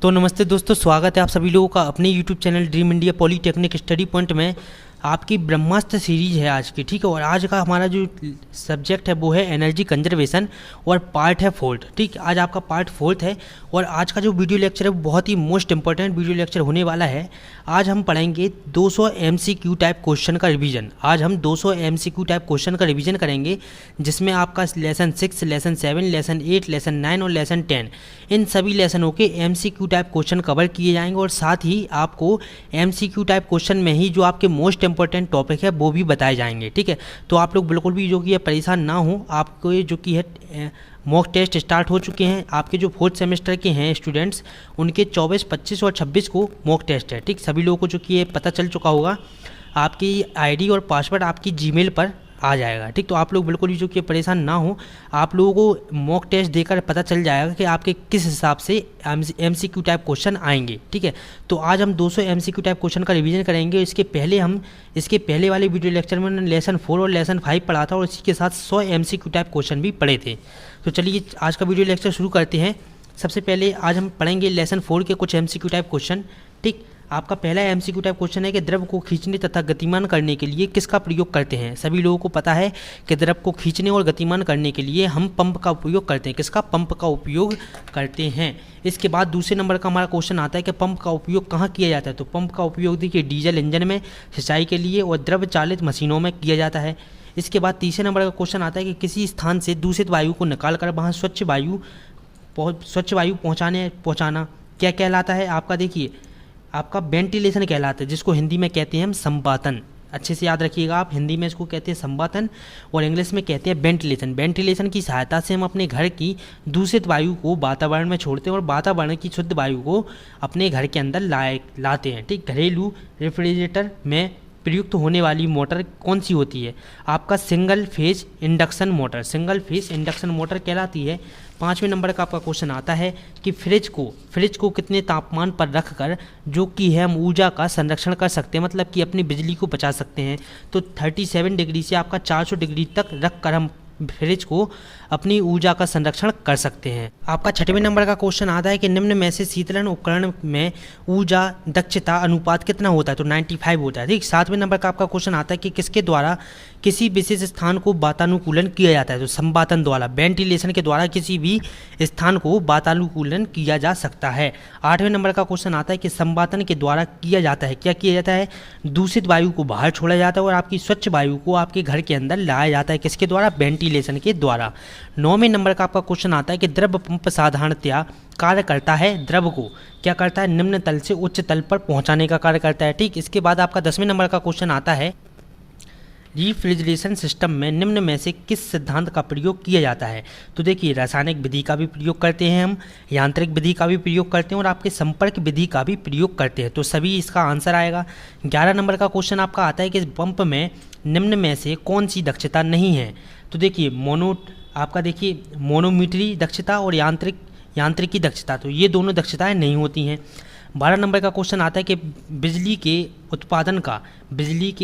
तो नमस्ते दोस्तों, स्वागत है आप सभी लोगों का अपने YouTube channel dream India polytechnic study point में। आपकी ब्रह्मास्त्र सीरीज है आज की, ठीक है। और आज का हमारा जो सब्जेक्ट है वो है एनर्जी कंजर्वेशन और पार्ट है फोर्थ, ठीक। आज आपका पार्ट फोर्थ है और आज का जो वीडियो लेक्चर है वो बहुत ही मोस्ट इंपॉर्टेंट वीडियो लेक्चर होने वाला है। आज हम पढ़ेंगे 200 MCQ टाइप क्वेश्चन का रिवीजन। आज हम 200 MCQ टाइप क्वेश्चन का रिवीजन करेंगे, जिसमें आपका लेसन 6, लेसन 7, लेसन 8, लेसन 9 और लेसन 10 इन सभी लेसनों के MCQ टाइप क्वेश्चन कवर किए जाएंगे। और साथ ही आपको MCQ टाइप क्वेश्चन में ही जो आपके मोस्ट इंपॉर्टेंट टॉपिक है वो भी बताए जाएंगे, ठीक है। तो आप लोग बिल्कुल भी जो कि है परेशान ना हो। आपको ये जो कि है मॉक टेस्ट स्टार्ट हो चुके हैं। आपके जो फोर्थ सेमेस्टर के हैं स्टूडेंट्स, उनके 24, 25 और 26 को मॉक टेस्ट है, ठीक। सभी लोगों को जो कि ये पता चल चुका होगा। आपकी आईडी और पासवर्ड आपकी जीमेल पर आ जाएगा, ठीक। तो आप लोग बिल्कुल भी जो कि परेशान ना हो। आप लोगों को मॉक टेस्ट देकर पता चल जाएगा कि आपके किस हिसाब से MCQ टाइप क्वेश्चन आएंगे, ठीक है। तो आज हम 200 MCQ टाइप क्वेश्चन का रिवीजन करेंगे। इसके पहले वाले वीडियो लेक्चर में लेसन 4 और लेसन 5 पढ़ा था और इसी के साथ 100 MCQ टाइप क्वेश्चन भी पढ़े थे। तो चलिए आज का वीडियो लेक्चर शुरू करते हैं। सबसे पहले आज हम पढ़ेंगे लेसन 4 के कुछ MCQ टाइप क्वेश्चन, ठीक। आपका पहला MCQ टाइप क्वेश्चन है कि द्रव को खींचने तथा गतिमान करने के लिए किसका प्रयोग करते हैं। सभी लोगों को पता है कि द्रव को खींचने और गतिमान करने के लिए हम पंप का उपयोग करते हैं। किसका? पंप का उपयोग करते हैं। इसके बाद दूसरे नंबर का हमारा क्वेश्चन आता है कि पंप का उपयोग कहाँ किया जाता है। तो पंप का उपयोग देखिए डीजल इंजन में सिंचाई के लिए और द्रव चालित मशीनों में किया जाता है। इसके बाद तीसरे नंबर का क्वेश्चन आता है कि किसी स्थान से दूषित वायु को निकाल कर वहाँ स्वच्छ वायु पहुँचाना क्या कहलाता है। आपका देखिए आपका वेंटिलेशन कहलाता है, जिसको हिंदी में कहते हैं हम संवातन। अच्छे से याद रखिएगा आप, हिंदी में इसको कहते हैं संवातन और इंग्लिश में कहते हैं वेंटिलेशन। वेंटिलेशन की सहायता से हम अपने घर की दूषित वायु को वातावरण में छोड़ते हैं और वातावरण की शुद्ध वायु को अपने घर के अंदर लाते हैं, ठीक। घरेलू रेफ्रिजरेटर में प्रयुक्त होने वाली मोटर कौन सी होती है। आपका single phase induction motor, single phase induction motor कहलाती है। पाँचवें नंबर का आपका क्वेश्चन आता है कि फ्रिज को कितने तापमान पर रखकर जो कि है हम ऊर्जा का संरक्षण कर सकते हैं, मतलब कि अपनी बिजली को बचा सकते हैं। तो 37 डिग्री से आपका 400 डिग्री तक रख कर हम फ्रिज को अपनी ऊर्जा का संरक्षण कर सकते हैं। आपका 6वें नंबर का क्वेश्चन आता है कि निम्न में से शीतलन उपकरण में ऊर्जा दक्षता अनुपात कितना होता है। तो 95 होता है, ठीक। 7वें नंबर का आपका क्वेश्चन आता है कि किसके द्वारा किसी विशेष स्थान को वातानुकूलन किया जाता है। तो संवातन द्वारा, वेंटिलेशन के द्वारा किसी भी स्थान को वातानुकूलन किया जा सकता है। 8वें नंबर का क्वेश्चन आता है कि संवातन के द्वारा किया जाता है, क्या किया जाता है। दूषित वायु को बाहर छोड़ा जाता है और आपकी स्वच्छ वायु को आपके घर के अंदर लाया जाता है। किसके द्वारा? वेंटिलेशन के द्वारा। 9वें नंबर का आपका क्वेश्चन आता है कि द्रव पंप साधारणतया कार्य करता है, द्रव को क्या करता है, निम्न तल से उच्च तल पर पहुंचाने का कार्य करता है, ठीक। इसके बाद आपका 10वें नंबर का क्वेश्चन आता है रिफ्रिजरेशन सिस्टम में निम्न में से किस सिद्धांत का प्रयोग किया जाता है। तो देखिए रासायनिक विधि का भी प्रयोग करते हैं हम, यांत्रिक विधि का भी प्रयोग करते हैं और आपके संपर्क विधि का भी प्रयोग करते हैं। तो सभी इसका आंसर आएगा। 11 नंबर का क्वेश्चन आपका आता है कि पंप में निम्न में से कौन सी दक्षता नहीं है। तो देखिए मोनोमीटरी दक्षता और यांत्रिकी दक्षता, तो ये दोनों दक्षताएं नहीं होती हैं। 12 नंबर का क्वेश्चन आता है कि बिजली के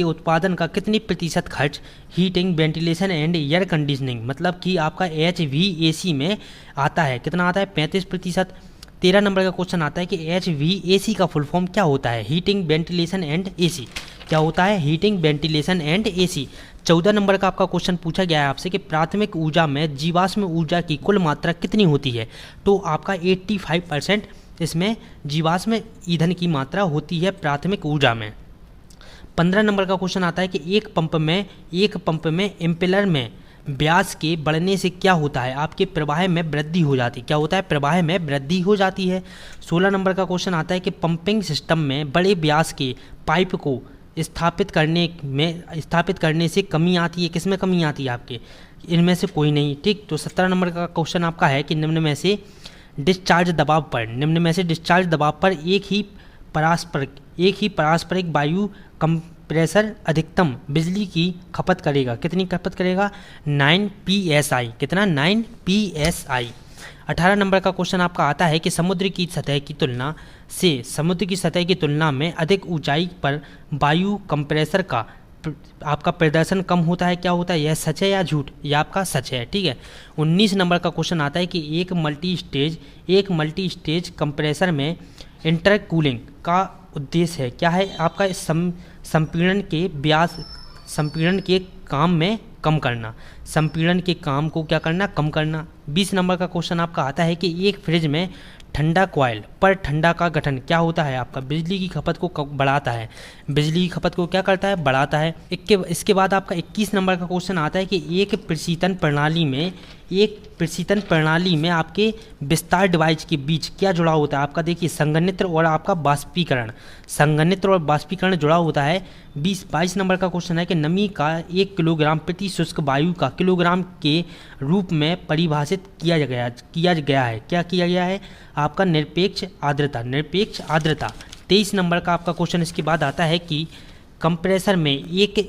उत्पादन का कितनी प्रतिशत खर्च heating, ventilation and air conditioning, मतलब कि आपका HVAC में आता है। कितना आता है? 35%। 13 नंबर का क्वेश्चन आता है कि HVAC का फुल फॉर्म क्या होता है। Heating, ventilation and AC। क्या होता है? Heating, ventilation and AC। 14 number का आपका क्वेश्चन पूछा गया है आपसे कि प्राथमिक ऊर्जा में जीवाश्म ऊर्जा की कुल मात्रा कितनी होती है। तो आपका 85% इसमें जीवाश्म ईंधन की मात्रा होती है प्राथमिक ऊर्जा में। 15 नंबर का क्वेश्चन आता है कि एक पंप में इम्पेलर में व्यास के बढ़ने से क्या होता है। आपके प्रवाह में वृद्धि हो जाती है। क्या होता है? प्रवाह में वृद्धि हो जाती है। 16 नंबर का क्वेश्चन आता है कि पंपिंग सिस्टम में बड़े व्यास के पाइप को स्थापित करने से कमी आती है। किसमें कमी आती है? आपके इनमें से कोई नहीं, ठीक। तो 17 नंबर का क्वेश्चन आपका है कि निम्न में से डिस्चार्ज दबाव पर एक ही पारस्परिक वायु कंप्रेसर अधिकतम बिजली की खपत करेगा। कितनी खपत करेगा? 9 PSI। कितना? 9 PSI। 18 नंबर का क्वेश्चन आपका आता है कि समुद्र की सतह की तुलना में अधिक ऊंचाई पर वायु कंप्रेसर का आपका प्रदर्शन कम होता है, क्या होता है, यह सच है या झूठ, यह आपका सच है। ठीक है। 19 नंबर का क्वेश्चन आता है कि एक मल्टी स्टेज कंप्रेसर में इंटरकूलिंग का उद्देश्य है, क्या है आपका, संपीड़न के काम में कम करना, संपीड़न के काम को क्या करना, कम करना। 20 नंबर का क्वेश्चन आपका आता है कि एक फ्रिज में ठंडा कॉइल पर ठंडा का गठन क्या होता है, आपका बिजली की खपत को बढ़ाता है, बिजली की खपत को क्या करता है, बढ़ाता है। इसके बाद आपका 21 नंबर का क्वेश्चन आता है कि एक प्रशीतन प्रणाली में आपके विस्तार डिवाइस के बीच क्या जुड़ा होता है, आपका देखिए संघनित्र और आपका बाष्पीकरण जुड़ा होता है। 22 नंबर का क्वेश्चन है कि नमी का 1 किलोग्राम प्रति शुष्क वायु का किलोग्राम के रूप में परिभाषित किया गया है, क्या किया गया है, आपका निरपेक्ष आर्द्रता। 23 नंबर का आपका क्वेश्चन इसके बाद आता है कि कंप्रेसर में एक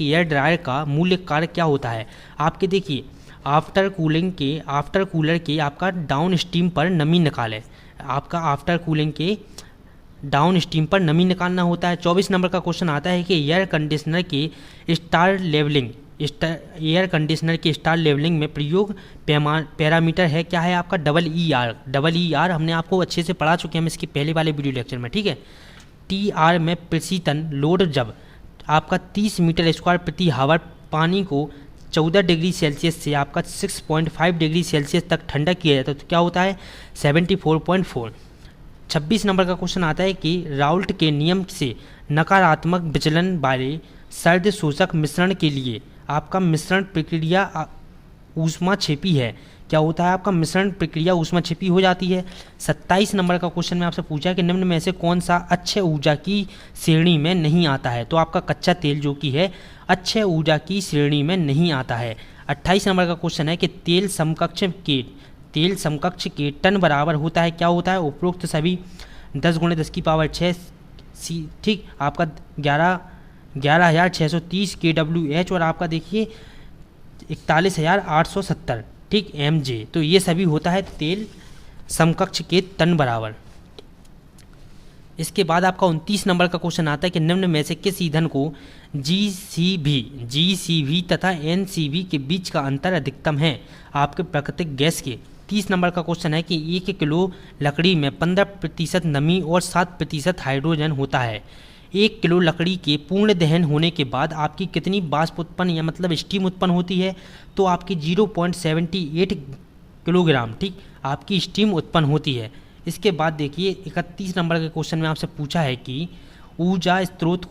एयर ड्रायर का मूल्य कार्य क्या होता है, आपके देखिए आफ्टर कूलर के आपका डाउन स्ट्रीम पर नमी निकाले, आपका आफ्टर कूलिंग के डाउन स्ट्रीम पर नमी निकालना होता है। 24 नंबर का क्वेश्चन आता है कि एयर कंडीशनर के स्टार लेवलिंग में प्रयोग पैरामीटर है, क्या है आपका, EER हमने आपको अच्छे से पढ़ा चुके हैं हम इसके पहले वाले वीडियो लेक्चर में। ठीक है। TR में प्रशीतन लोड जब आपका 30 मीटर स्क्वायर प्रति हावर पानी को 14 डिग्री सेल्सियस से आपका 6.5 डिग्री सेल्सियस तक ठंडा किया जाता है तो क्या होता है, 74.4। 26 नंबर का क्वेश्चन आता है कि राउल्ट के नियम से नकारात्मक विचलन वाले सर्द शोषक मिश्रण के लिए आपका मिश्रण प्रक्रिया ऊष्माक्षेपी है, क्या होता है, आपका मिश्रण प्रक्रिया ऊष्माक्षेपी हो जाती है। 27 नंबर का क्वेश्चन में आपसे पूछा है कि निम्न में से कौन सा अक्षय ऊर्जा की श्रेणी में नहीं आता है, तो आपका कच्चा तेल जो कि है अक्षय ऊर्जा की श्रेणी में नहीं आता है। 28 नंबर का क्वेश्चन है कि तेल समकक्ष के टन बराबर होता है, क्या होता है, उपरोक्त सभी 10 × 10⁶ ठीक, आपका 11,630 kWh और आपका देखिए 41,870 ठीक mJ, तो ये सभी होता है तेल समकक्ष के टन बराबर। इसके बाद आपका 29 नंबर का क्वेश्चन आता है कि निम्न में से किस ईंधन को GCV तथा NCV के बीच का अंतर अधिकतम है, आपके प्राकृतिक गैस के। 30 नंबर का क्वेश्चन है कि 1 किलो लकड़ी में 15% नमी और 7% हाइड्रोजन होता है। 1 किलो लकड़ी के पूर्ण दहन होने के बाद आपकी कितनी वाष्प उत्पन्न या मतलब स्टीम उत्पन्न होती है, तो आपकी 0.78 किलोग्राम ठीक आपकी स्टीम उत्पन्न होती है। इसके बाद देखिए 31 नंबर के क्वेश्चन में आपसे पूछा है कि ऊर्जा स्रोत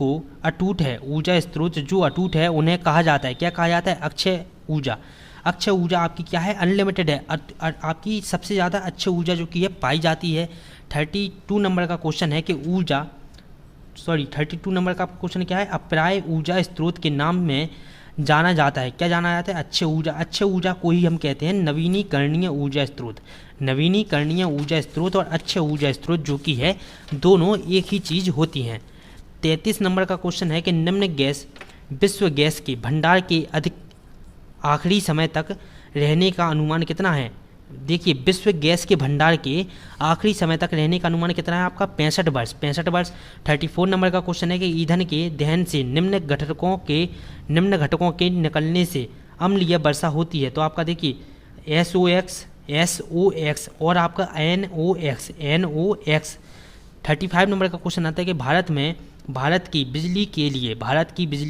जो अटूट है उन्हें कहा जाता है, क्या कहा जाता है, अक्षय ऊर्जा। अक्षय ऊर्जा आपकी क्या है, अनलिमिटेड है, आपकी सबसे ज़्यादा अक्षय ऊर्जा जो कि है पाई जाती है। 32 नंबर का क्वेश्चन है कि 32 नंबर का क्वेश्चन क्या है, अप्राय ऊर्जा स्रोत के नाम में जाना जाता है, क्या जाना जाता है, अक्षय ऊर्जा। अक्षय ऊर्जा को ही हम कहते हैं नवीनीकरणीय ऊर्जा स्रोत और अक्षय ऊर्जा स्रोत जो कि है दोनों एक ही चीज़ होती हैं। 33 नंबर का क्वेश्चन है कि निम्न विश्व गैस के भंडार के आखिरी समय तक रहने का अनुमान कितना है। देखिए विश्व गैस के भंडार के आखिरी समय तक रहने का अनुमान कितना है, आपका 65 वर्ष। 34 नंबर का क्वेश्चन है कि ईंधन के दहन से निम्न घटकों के निकलने से अम्लीय वर्षा होती है, तो आपका देखिए SOX और आपका NOx। 35 नंबर का क्वेश्चन आता है कि भारत की बिजली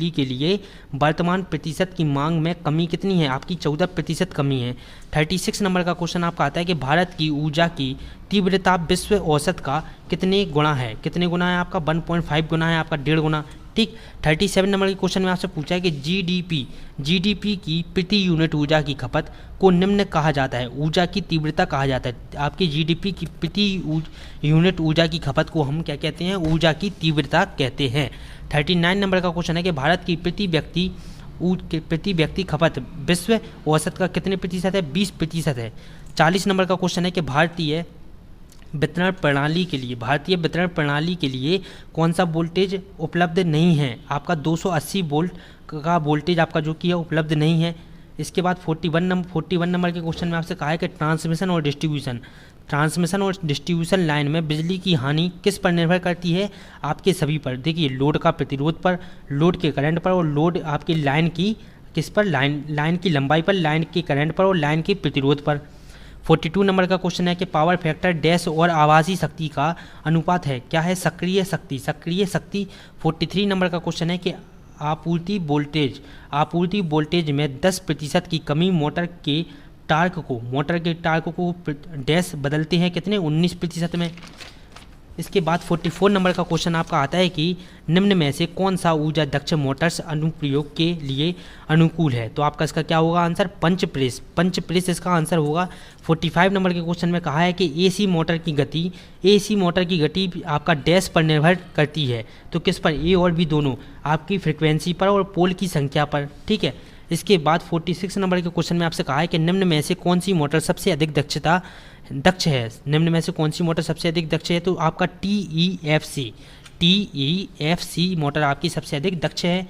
के लिए वर्तमान प्रतिशत की मांग में कमी कितनी है, आपकी 14% कमी है। 36 नंबर का क्वेश्चन आपका आता है कि भारत की ऊर्जा की तीव्रता विश्व औसत का कितने गुना है, आपका 1.5 गुना है, आपका 1.5 गुना ठीक। 37 नंबर के क्वेश्चन में आपसे पूछा है कि जीडीपी की प्रति यूनिट ऊर्जा की खपत को निम्न कहा जाता है, ऊर्जा की तीव्रता कहा जाता है। आपकी जीडीपी की प्रति यूनिट ऊर्जा की खपत को हम क्या कहते हैं, ऊर्जा की तीव्रता कहते हैं। 39 नंबर का क्वेश्चन है कि भारत की प्रति व्यक्ति खपत विश्व औसत का कितने प्रतिशत है, 20% है। 40 नंबर का क्वेश्चन है कि भारतीय वितरण प्रणाली के लिए कौन सा वोल्टेज उपलब्ध नहीं है, आपका 280 वोल्ट का वोल्टेज आपका जो कि है उपलब्ध नहीं है। इसके बाद 41 नंबर के क्वेश्चन में आपसे कहा है कि ट्रांसमिशन और ट्रांसमिशन और डिस्ट्रीब्यूशन लाइन में बिजली की हानि किस पर निर्भर करती है? आपके सभी पर। देखिए, लोड का प्रतिरोध पर, लोड के करंट पर, और लोड आपकी लाइन की किस पर? लाइन की लंबाई पर, लाइन के करंट पर, और लाइन के प्रतिरोध पर। 42 नंबर का क्वेश्चन है कि पावर फैक्टर डैश और आवासीय शक्ति का अनुपात है, क्या है? सक्रिय शक्ति। सक्रिय शक्ति। 43 नंबर का क्वेश्चन है कि आपूर्ति वोल्टेज में 10% की कमी मोटर के टार्क को डैश बदलते हैं कितने? 19% में। इसके बाद 44 नंबर का क्वेश्चन आपका आता है कि निम्न में से कौन सा ऊर्जा दक्ष मोटर्स अनुप्रयोग के लिए अनुकूल है? तो आपका इसका क्या होगा आंसर? पंच प्रेस इसका आंसर होगा। 45 नंबर के क्वेश्चन में कहा है कि एसी मोटर की गति आपका डैश पर निर्भर करती है, तो किस पर? ए और बी दोनों, आपकी फ्रिक्वेंसी पर और पोल की संख्या पर। ठीक है। इसके बाद 46 नंबर के क्वेश्चन में आपसे कहा है कि निम्न में से कौन सी मोटर सबसे अधिक दक्ष है? निम्न में से कौन सी मोटर सबसे अधिक दक्ष है? तो आपका TEFC मोटर आपकी सबसे अधिक दक्ष है।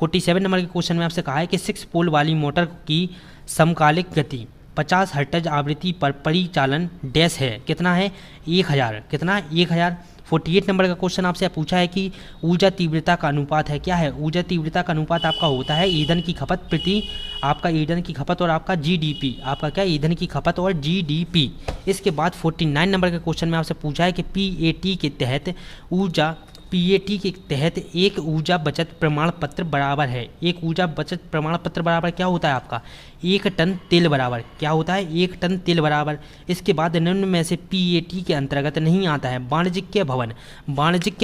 47 नंबर के क्वेश्चन में आपसे कहा है कि 6 पोल वाली मोटर की समकालिक गति 50 हर्ट्ज आवृत्ति पर परिचालन डैश है, कितना है? 1000। कितना? 1000। 48 नंबर का क्वेश्चन आपसे पूछा है कि ऊर्जा तीव्रता का अनुपात है, क्या है? ऊर्जा तीव्रता का अनुपात आपका होता है ईंधन की खपत प्रति आपका ईंधन की खपत और आपका GDP। आपका क्या? ईंधन की खपत और GDP। इसके बाद 49 नंबर के क्वेश्चन में आपसे पूछा है कि PAT के तहत एक ऊर्जा बचत प्रमाण पत्र बराबर है। एक ऊर्जा बचत प्रमाण पत्र बराबर क्या होता है आपका? 1 टन तेल बराबर। क्या होता है? 1 टन तेल बराबर। इसके बाद निम्न में से PAT के अंतर्गत नहीं आता है वाणिज्यिक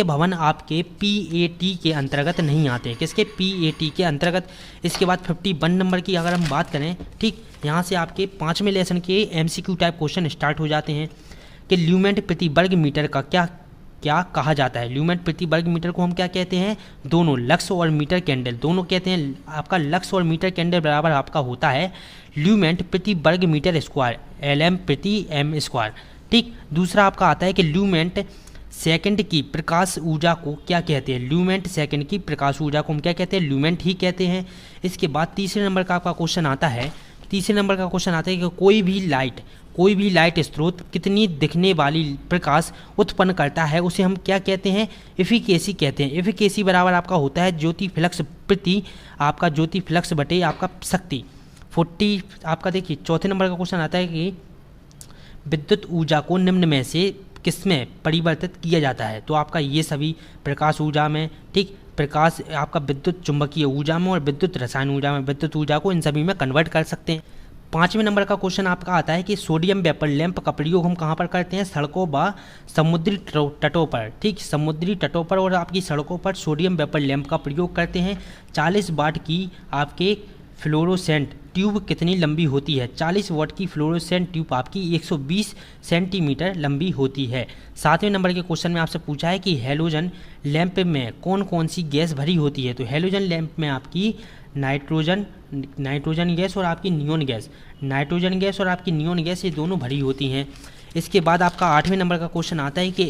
भवन आपके PAT के अंतर्गत नहीं आते हैं। किसके? PAT के अंतर्गत। इसके बाद 51 नंबर की अगर हम बात करें, ठीक, यहाँ से आपके 5वें लेसन के MCQ टाइप क्वेश्चन स्टार्ट हो जाते हैं कि ल्यूमेंट प्रति वर्ग मीटर का क्या कहा जाता है? ल्यूमेंट प्रति वर्ग मीटर को हम क्या कहते हैं? दोनों, लक्स और मीटर कैंडल दोनों कहते हैं। आपका लक्स और मीटर कैंडल बराबर आपका होता है ल्यूमेंट प्रति वर्ग मीटर स्क्वायर, LM प्रति M स्क्वायर। ठीक। दूसरा आपका आता है कि ल्यूमेंट सेकंड की प्रकाश ऊर्जा को क्या कहते हैं? ल्यूमेंट सेकंड की प्रकाश ऊर्जा को हम क्या कहते हैं? ल्यूमेंट ही कहते हैं। इसके बाद तीसरे नंबर का आपका क्वेश्चन आता है कि कोई भी लाइट स्रोत कितनी दिखने वाली प्रकाश उत्पन्न करता है, उसे हम क्या कहते हैं? एफिकेसी कहते हैं। एफिकेसी बराबर आपका होता है ज्योति फ्लक्स प्रति आपका ज्योति फ्लक्स बटे आपका शक्ति। 40 आपका देखिए चौथे नंबर का क्वेश्चन आता है कि विद्युत ऊर्जा को निम्न में से किसमें परिवर्तित किया जाता है? तो आपका ये सभी प्रकाश ऊर्जा में, ठीक, प्रकाश आपका विद्युत चुंबकीय ऊर्जा में और विद्युत रसायन ऊर्जा में, विद्युत ऊर्जा को इन सभी में कन्वर्ट कर सकते हैं। 5वें नंबर का क्वेश्चन आपका आता है कि सोडियम वेपर लैंप का प्रयोग हम कहाँ पर करते हैं? सड़कों व समुद्री तटों पर। ठीक, समुद्री तटों पर और आपकी सड़कों पर सोडियम वेपर लैंप का प्रयोग करते हैं। 40 वाट की आपके फ्लोरोसेंट ट्यूब कितनी लंबी होती है? 40 वाट की फ्लोरोसेंट ट्यूब आपकी 120 सेंटीमीटर लंबी होती है। 7वें नंबर के क्वेश्चन में आपसे पूछा है कि हैलोजन लैंप में कौन कौन सी गैस भरी होती है? तो हैलोजन लैंप में आपकी नाइट्रोजन गैस और आपकी नियोन गैस, ये दोनों भरी होती हैं। इसके बाद आपका 8वें नंबर का क्वेश्चन आता है कि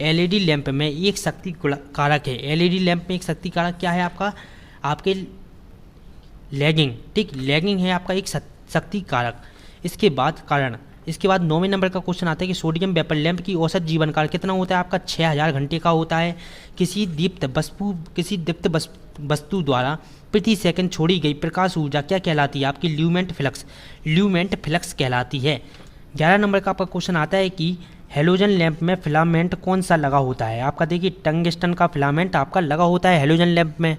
एलईडी लैंप में एक शक्ति कारक है। एलईडी लैंप में एक शक्ति कारक क्या है आपका? आपके लैगिंग। ठीक, लैगिंग है आपका एक शक्ति कारक। इसके बाद 9वें नंबर का क्वेश्चन आता है कि सोडियम वेपर लैंप की औसत जीवन काल कितना होता है? आपका 6000 घंटे का होता है। किसी दीप्त वस्तु द्वारा प्रति सेकंड छोड़ी गई प्रकाश ऊर्जा क्या कहलाती है? आपकी ल्यूमेंट फ्लक्स कहलाती है। 11 नंबर का आपका क्वेश्चन आता है कि हेलोजन लैंप में फिलामेंट कौन सा लगा होता है? आपका देखिए टंगस्टन का फिलामेंट आपका लगा होता है हेलोजन लैंप में।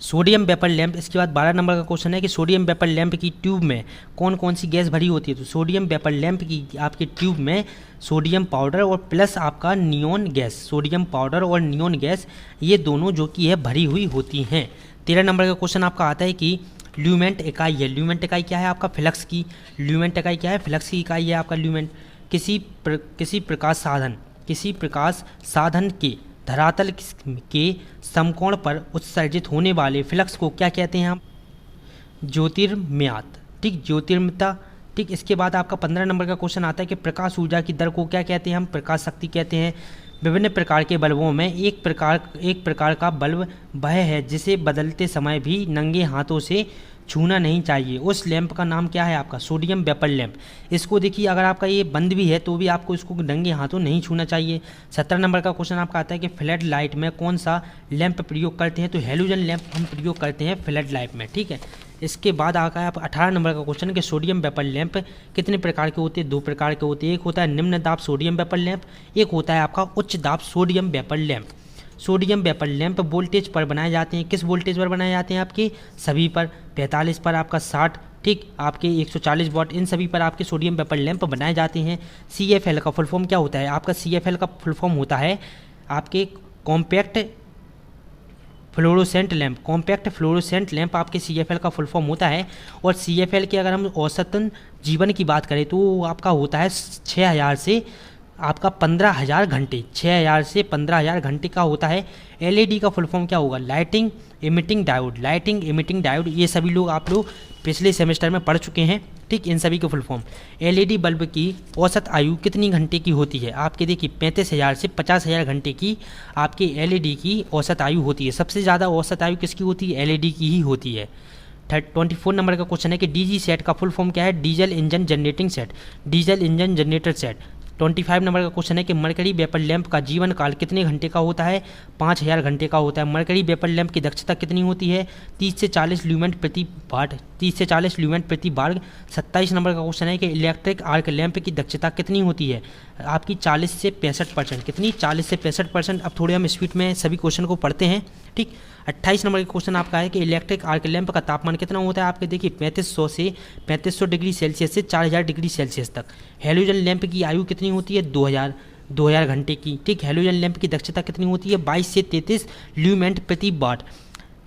Sodium vapour lamp. इसके बाद 12 नंबर का क्वेश्चन है कि सोडियम वेपर लैंप की ट्यूब में कौन कौन सी गैस भरी होती है? तो सोडियम वेपर लैंप की आपकी ट्यूब में सोडियम पाउडर और प्लस आपका नियोन गैस, ये दोनों जो कि है भरी हुई होती हैं। 13 नंबर का क्वेश्चन आपका आता है कि ल्यूमेंट इकाई है। ल्यूमेंट इकाई क्या है? आपका फ्लक्स की। ल्यूमेंट इकाई क्या है? फ्लक्स की इकाई है आपका ल्यूमेंट। किसी प्रकाश साधन के धरातल के समकोण पर उत्सर्जित होने वाले फ्लक्स को क्या कहते हैं हम? ज्योतिर्मयता। ठीक, ज्योतिर्मयता। ठीक, इसके बाद आपका 15 नंबर का क्वेश्चन आता है कि प्रकाश ऊर्जा की दर को क्या कहते हैं हम? प्रकाश शक्ति कहते हैं। विभिन्न प्रकार के बल्बों में एक प्रकार का बल्ब वह है जिसे बदलते समय भी नंगे हाथों से छूना नहीं चाहिए। उस लैंप का नाम क्या है आपका? Sodium vapour lamp. इसको देखिए, अगर आपका ये बंद भी है तो भी आपको इसको नंगे हाथों नहीं छूना चाहिए। 17 नंबर का क्वेश्चन आपका आता है कि फ्लड लाइट में कौन सा लैंप प्रयोग करते हैं? तो हैलोजन लैंप हम प्रयोग करते हैं फ्लड लाइट में, ठीक है। इसके बाद आता है आप 18 नंबर का क्वेश्चन कि सोडियम वेपर लैंप कितने प्रकार के होते हैं? 2 प्रकार के होते हैं। एक होता है निम्न दाब सोडियम वेपर लैंप, एक होता है आपका उच्च दाब sodium vapour lamp. Sodium vapour lamp voltage पर बनाए जाते हैं। किस वोल्टेज पर बनाए जाते हैं? आपके सभी पर, 45 पर, आपका 60, ठीक, आपके 140 वाट, इन सभी पर आपके सोडियम वेपर लैंप बनाए जाते हैं। CFL का फुल फॉर्म क्या होता है? आपका CFL का फुल फॉर्म होता है आपके compact fluorescent lamp. Compact fluorescent lamp आपके CFL का फुल फॉर्म होता है। और CFL के अगर हम औसतन जीवन की बात करें तो आपका होता है 6000 से आपका 15,000 घंटे, 6000 से 15,000 घंटे का होता है। LED का फुल फॉर्म क्या होगा? Lighting emitting diode. Lighting emitting diode, ये सभी लोग आप लोग पिछले सेमेस्टर में पढ़ चुके हैं, ठीक। इन सभी के फुल फॉर्म। LED बल्ब की औसत आयु कितनी घंटे की होती है? आपके देखिए 35,000 से 50,000 घंटे की आपके LED की औसत आयु होती है। सबसे ज़्यादा औसत आयु किसकी होती है? LED की ही होती है। 24 नंबर का क्वेश्चन है कि DG सेट का फुल फॉर्म क्या है? Diesel engine generating set, diesel engine generator set. 25 number का क्वेश्चन है कि मरकरी वेपर लैंप का जीवन काल कितने घंटे का होता है? 5000 घंटे का होता है। मरकरी वेपर लैंप की दक्षता कितनी होती है? 30 से 40 ल्यूमेंट प्रति वाट, 30 से 40 ल्यूमेंट प्रति बार्ग। 27 नंबर का क्वेश्चन है कि इलेक्ट्रिक आर्क लैंप की दक्षता कितनी होती है? आपकी 40 से 65%। कितनी? 40 से 65%। अब थोड़े हम स्पीड में सभी क्वेश्चन को पढ़ते हैं, ठीक। 28 नंबर का क्वेश्चन आपका है कि इलेक्ट्रिक आर्क लैंप का तापमान कितना होता है? आपके देखिए 3500 से 3500 डिग्री सेल्सियस से 4000 डिग्री सेल्सियस तक। हैलोजन लैंप की आयु कितनी होती है? 2000 घंटे की, ठीक। हैलोजन लैंप की दक्षता कितनी होती है? 22 से 33 ल्यूमेंट प्रति वाट।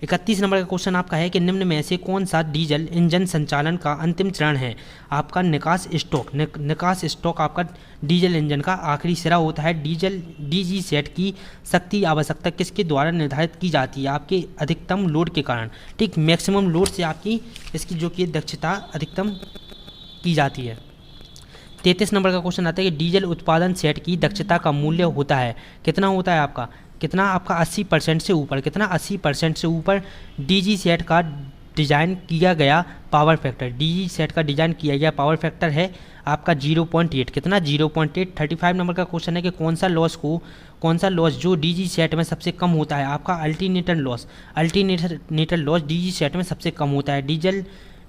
31 नंबर का क्वेश्चन आपका है कि निम्न में से कौन सा डीजल इंजन संचालन का अंतिम चरण है? आपका निकास स्ट्रोक। निकास स्ट्रोक आपका डीजल इंजन का आखिरी सिरा होता है। DG सेट की शक्ति आवश्यकता किसके द्वारा निर्धारित की जाती है? आपके अधिकतम लोड के कारण, ठीक। मैक्सिमम लोड से आपकी इसकी जो कि दक्षता अधिकतम की जाती है। 33 नंबर का क्वेश्चन आता है कि डीजल उत्पादन सेट की दक्षता का मूल्य होता है, कितना होता है आपका? कितना? आपका 80% से ऊपर। कितना? 80% से ऊपर। DG सेट का डिज़ाइन किया गया पावर फैक्टर, DG सेट का डिज़ाइन किया गया पावर फैक्टर है आपका 0.8। कितना? 0.8। 35 नंबर का क्वेश्चन है कि कौन सा लॉस जो DG सेट में सबसे कम होता है? आपका अल्टरनेटर लॉस DG सेट में सबसे कम होता है।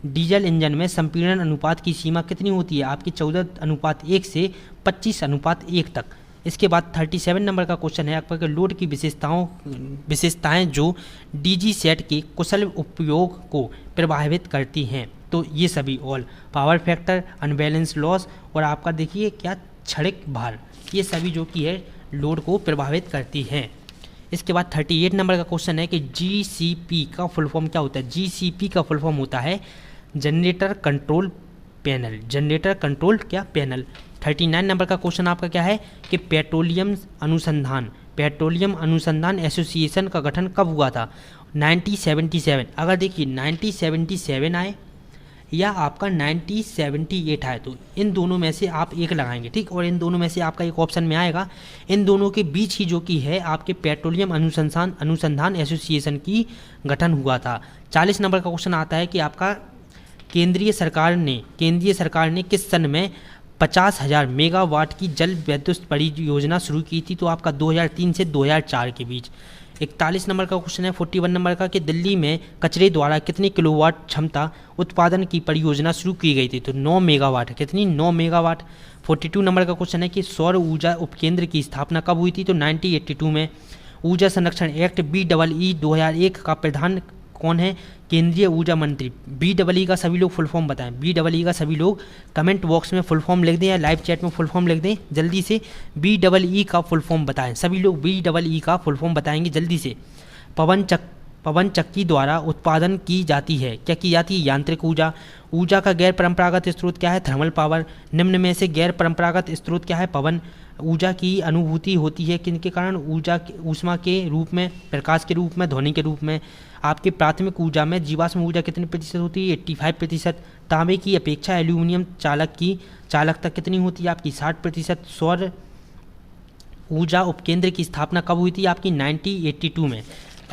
डीजल इंजन में संपीड़न अनुपात की सीमा कितनी होती है? आपकी 14:1 से 25:1 तक। इसके बाद 37 नंबर का क्वेश्चन है आपका कि लोड की विशेषताएं जो DG सेट के कुशल उपयोग को प्रभावित करती हैं। तो ये सभी all power factor, unbalance loss और आपका देखिए क्या क्षणिक भार, ये सभी जो कि है लोड को प्रभावित करती हैं। इसके बाद 38 नंबर का क्वेश्चन है कि GCP का फुल फॉर्म क्या होता है? GCP का फुल फॉर्म होता है generator control panel. Generator control क्या? पैनल। 39 नंबर का क्वेश्चन आपका क्या है कि पेट्रोलियम अनुसंधान एसोसिएशन का गठन कब हुआ था? 1977। अगर देखिए 1977 आए या आपका 1978 आए तो इन दोनों में से आप एक लगाएंगे, ठीक। और इन दोनों में से आपका एक ऑप्शन में आएगा। इन दोनों के बीच ही जो कि है आपके पेट्रोलियम अनुसंधान एसोसिएशन की गठन हुआ था। 40 नंबर का क्वेश्चन आता है कि आपका केंद्रीय सरकार ने किस सन में 50,000 मेगावाट की जल विद्युत परियोजना शुरू की थी? तो आपका 2003 से 2004 के बीच। 41 नंबर का क्वेश्चन है 41 नंबर का कि दिल्ली में कचरे द्वारा कितनी किलोवाट क्षमता उत्पादन की परियोजना शुरू की गई थी? तो 9 मेगावाट। कितनी? 9 मेगावाट। 42 नंबर का क्वेश्चन है कि सौर ऊर्जा उपकेंद्र की स्थापना कब हुई थी? तो 1982 में। ऊर्जा संरक्षण एक्ट BEE 2001 का प्रधान कौन है? केंद्रीय ऊर्जा मंत्री। BEE का सभी लोग फुल फॉर्म बताएं। BEE का सभी लोग कमेंट बॉक्स में फुल फॉर्म लिख दें या लाइव चैट में फुल फॉर्म लिख दें जल्दी से। BEE का फुल फॉर्म बताएं। सभी लोग BEE का फुल फॉर्म बताएंगे जल्दी से। पवन चक्की द्वारा उत्पादन की जाती है, क्या की जाती है? यांत्रिक ऊर्जा का गैर परंपरागत स्रोत क्या है? Thermal power. निम्न में से गैर परंपरागत स्रोत क्या है? पवन ऊर्जा की अनुभूति होती है किनके कारण? ऊष्मा के रूप में, प्रकाश के रूप में, ध्वनि के रूप में। आपके प्राथमिक ऊर्जा में जीवाश्म ऊर्जा कितने प्रतिशत होती है? 85%। तांबे की अपेक्षा एल्यूमिनियम चालक की चालकता कितनी होती है? आपकी 60%। सौर ऊर्जा उपकेंद्र की स्थापना कब हुई थी? आपकी 1982 में।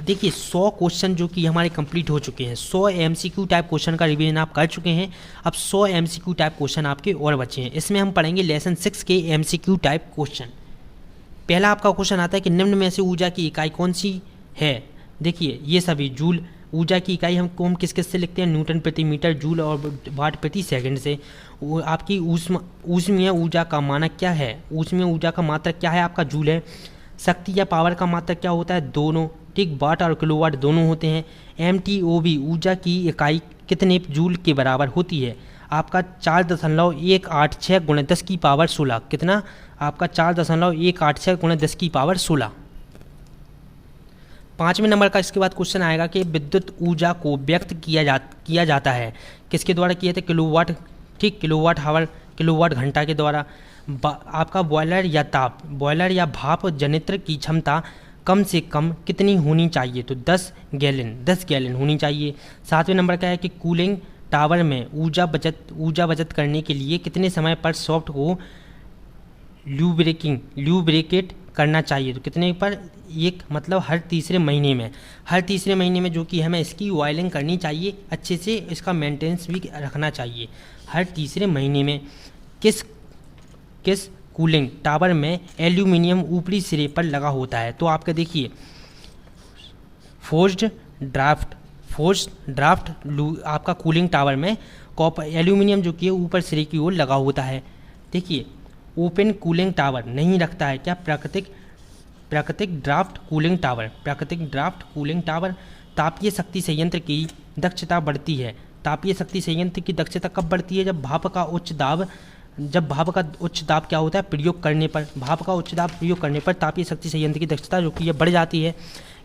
देखिए 100 क्वेश्चन जो कि हमारे कंप्लीट हो चुके हैं, 100 एमसीक्यू टाइप क्वेश्चन का रिवीजन आप कर चुके हैं। अब 100 एमसीक्यू टाइप क्वेश्चन आपके और बचे हैं। इसमें हम पढ़ेंगे लेसन 6 के एमसीक्यू टाइप क्वेश्चन। पहला आपका क्वेश्चन आता है कि निम्न में से ऊर्जा की इकाई कौन सी है। देखिए ये सभी जूल, ऊर्जा की इकाई हम किस किस से लिखते हैं, न्यूटन प्रति मीटर, जूल और वाट प्रति सेकंड से। वो आपकी ऊष्मीय ऊर्जा का मानक क्या है, ऊष्मीय ऊर्जा का मात्रक क्या है, आपका जूल है। शक्ति या पावर का मात्रक क्या होता है, दोनों, ठीक, वाट और किलोवाट दोनों होते हैं। एमटीओवी ऊर्जा की इकाई कितने जूल के बराबर होती है, आपका 4.186 गुणे 10 की पावर 16, कितना, आपका 4.186 गुणे 10 की पावर 16। 5वें नंबर का इसके बाद क्वेश्चन आएगा कि विद्युत ऊर्जा को व्यक्त किया जाता है किसके द्वारा किए थे, किलोवाट, ठीक, किलोवाट हावर, किलोवाट घंटा के द्वारा। आपका बॉयलर या भाप जनित्र की क्षमता कम से कम कितनी होनी चाहिए, तो 10 गैलन होनी चाहिए। 7वें नंबर का है कि कूलिंग टावर में ऊर्जा बचत करने के लिए कितने समय पर सॉफ्ट को ल्यूब्रिकेट करना चाहिए, तो कितने पर, एक, मतलब हर तीसरे महीने में जो कि हमें इसकी ऑयलिंग करनी चाहिए, अच्छे से इसका मेंटेनेंस भी रखना चाहिए। हर तीसरे महीने में किस कूलिंग टावर में एल्यूमिनियम ऊपरी सिरे पर लगा होता है, तो आपका देखिए फोर्स्ड ड्राफ्ट आपका कूलिंग टावर में कॉपर एल्यूमिनियम जो कि ऊपर सिरे की ओर लगा होता है। देखिए ओपन कूलिंग टावर नहीं रखता है क्या, प्राकृतिक ड्राफ्ट कूलिंग टावर। तापीय शक्ति संयंत्र की दक्षता बढ़ती है, तापीय शक्ति संयंत्र की दक्षता कब बढ़ती है, जब भाप का उच्च दाब क्या होता है, प्रयोग करने पर, भाप का उच्च दाब प्रयोग करने पर तापीय शक्ति संयंत्र की दक्षता जो कि ये बढ़ जाती है।